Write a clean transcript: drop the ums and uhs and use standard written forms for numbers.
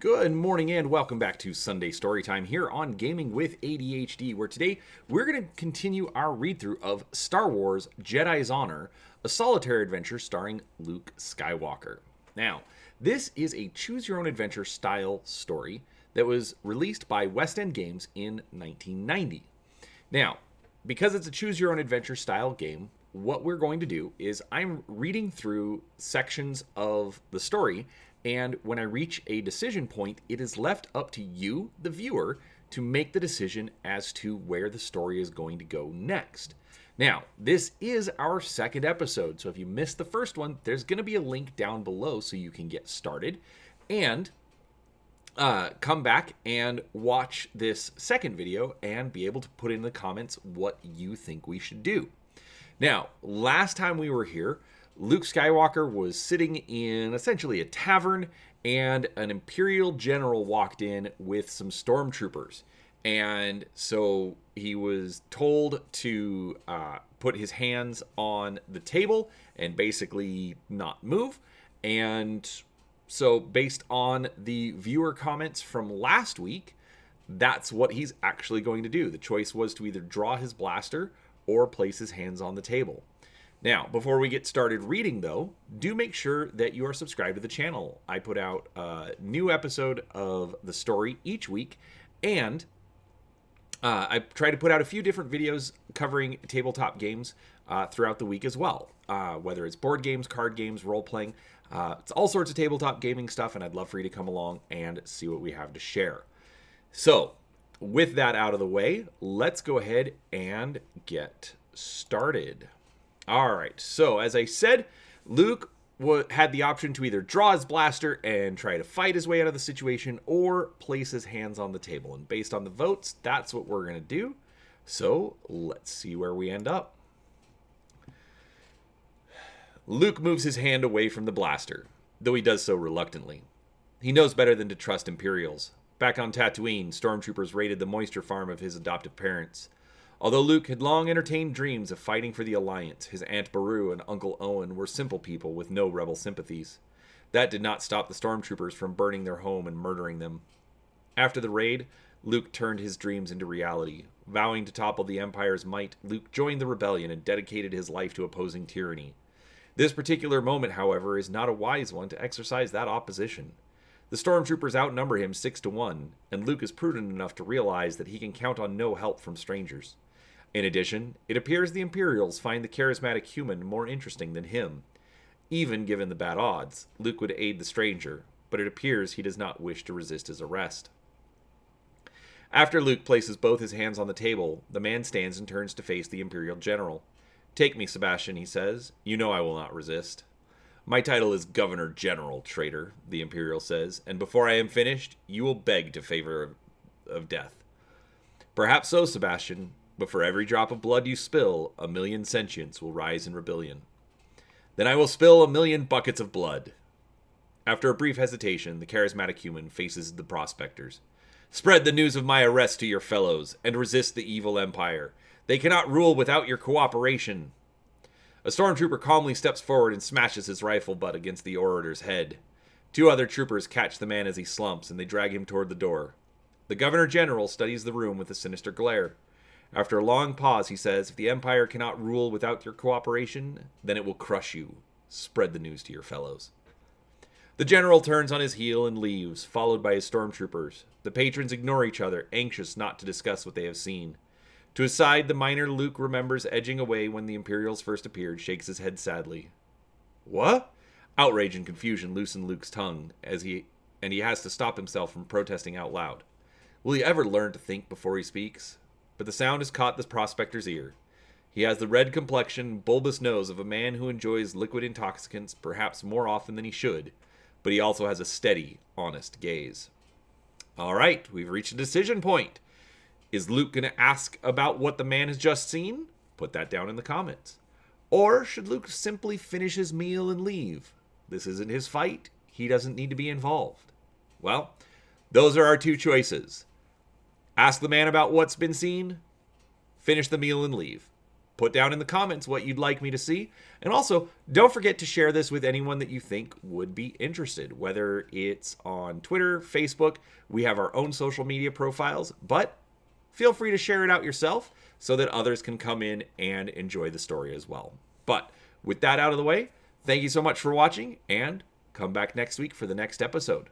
Good morning and welcome back to Sunday Storytime here on Gaming with ADHD, where today we're going to continue our read-through of Star Wars Jedi's Honor, a solitaire adventure starring Luke Skywalker. Now, this is a choose-your-own-adventure style story that was released by West End Games in 1990. Now, because it's a choose-your-own-adventure style game, what we're going to do is I'm reading through sections of the story, and when I reach a decision point, it is left up to you, the viewer, to make the decision as to where the story is going to go next. Now, this is our second episode, so if you missed the first one, there's going to be a link down below so you can get started and come back and watch this second video and be able to put in the comments what you think we should do. Now, last time we were here, Luke Skywalker was sitting in essentially a tavern, and an Imperial general walked in with some stormtroopers. And so he was told to put his hands on the table and basically not move. And so based on the viewer comments from last week, that's what he's actually going to do. The choice was to either draw his blaster or place his hands on the table. Now, before we get started reading, though, do make sure that you are subscribed to the channel. I put out a new episode of the story each week, and I try to put out a few different videos covering tabletop games throughout the week as well, whether it's board games, card games, role-playing. It's all sorts of tabletop gaming stuff, and I'd love for you to come along and see what we have to share. So, with that out of the way, let's go ahead and get started. All right, so as I said, Luke had the option to either draw his blaster and try to fight his way out of the situation or place his hands on the table. And based on the votes, that's what we're going to do. So let's see where we end up. Luke moves his hand away from the blaster, though he does so reluctantly. He knows better than to trust Imperials. Back on Tatooine, stormtroopers raided the moisture farm of his adoptive parents. Although Luke had long entertained dreams of fighting for the Alliance, his Aunt Beru and Uncle Owen were simple people with no rebel sympathies. That did not stop the stormtroopers from burning their home and murdering them. After the raid, Luke turned his dreams into reality. Vowing to topple the Empire's might, Luke joined the rebellion and dedicated his life to opposing tyranny. This particular moment, however, is not a wise one to exercise that opposition. The stormtroopers outnumber him 6-1, and Luke is prudent enough to realize that he can count on no help from strangers. In addition, it appears the Imperials find the charismatic human more interesting than him. Even given the bad odds, Luke would aid the stranger, but it appears he does not wish to resist his arrest. After Luke places both his hands on the table, the man stands and turns to face the Imperial general. "Take me, Sebastian," he says. "You know I will not resist." "My title is Governor General, traitor," the Imperial says, "and before I am finished, you will beg to favor of death." "Perhaps so, Sebastian. But for every drop of blood you spill, 1,000,000 sentients will rise in rebellion." "Then I will spill 1,000,000 buckets of blood." After a brief hesitation, the charismatic human faces the prospectors. "Spread the news of my arrest to your fellows, and resist the evil Empire. They cannot rule without your cooperation." A stormtrooper calmly steps forward and smashes his rifle butt against the orator's head. Two other troopers catch the man as he slumps, and they drag him toward the door. The Governor General studies the room with a sinister glare. After a long pause, he says, "If the Empire cannot rule without your cooperation, then it will crush you. Spread the news to your fellows." The general turns on his heel and leaves, followed by his stormtroopers. The patrons ignore each other, anxious not to discuss what they have seen. To his side, the miner Luke remembers edging away when the Imperials first appeared shakes his head sadly. "What?" Outrage and confusion loosen Luke's tongue, and he has to stop himself from protesting out loud. Will he ever learn to think before he speaks? But the sound has caught the prospector's ear. He has the red complexion, bulbous nose of a man who enjoys liquid intoxicants perhaps more often than he should, but he also has a steady, honest gaze. All right, we've reached a decision point. Is Luke going to ask about what the man has just seen? Put that down in the comments. Or should Luke simply finish his meal and leave? This isn't his fight. He doesn't need to be involved. Well, those are our two choices. Ask the man about what's been seen, finish the meal and leave. put down in the comments what you'd like me to see. And also, don't forget to share this with anyone that you think would be interested, whether it's on Twitter, Facebook. We have our own social media profiles, but feel free to share it out yourself so that others can come in and enjoy the story as well. But with that out of the way, thank you so much for watching, and come back next week for the next episode.